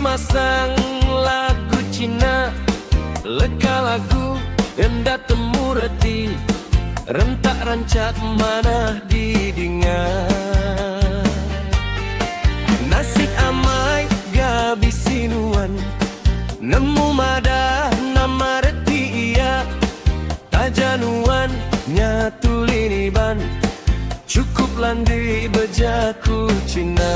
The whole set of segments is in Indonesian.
masang lagu Cina, leka lagu hendak temu reti, rentak rancak mana didingan. Nasik amai gabi sinuan, nemu madah nama reti iya, tajanuan nyatu liniban, cukup landi bejaku Cina.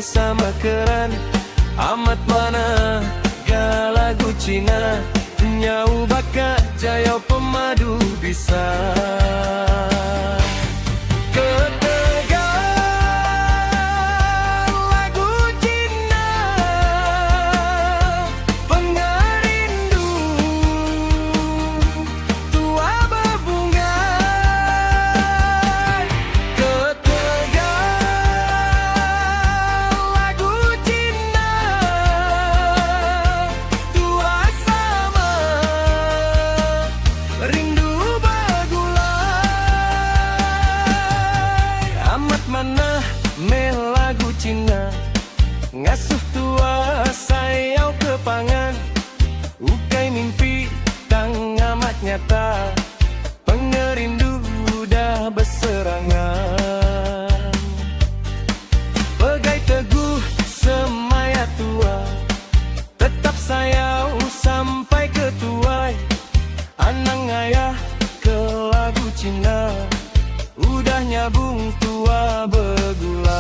Sama keren amat mana galagu Cina, nyau bakat jaya pemadu bisa. Mana melagu Cina, ngasuh tua sayau kepangan, ukai mimpi tang amat nyata, pengerindu dah berserangan. Pegai teguh semaya tua, tetap sayau sampai ketuai, anang ayah ke lagu Cina, udah nyabung tua begula.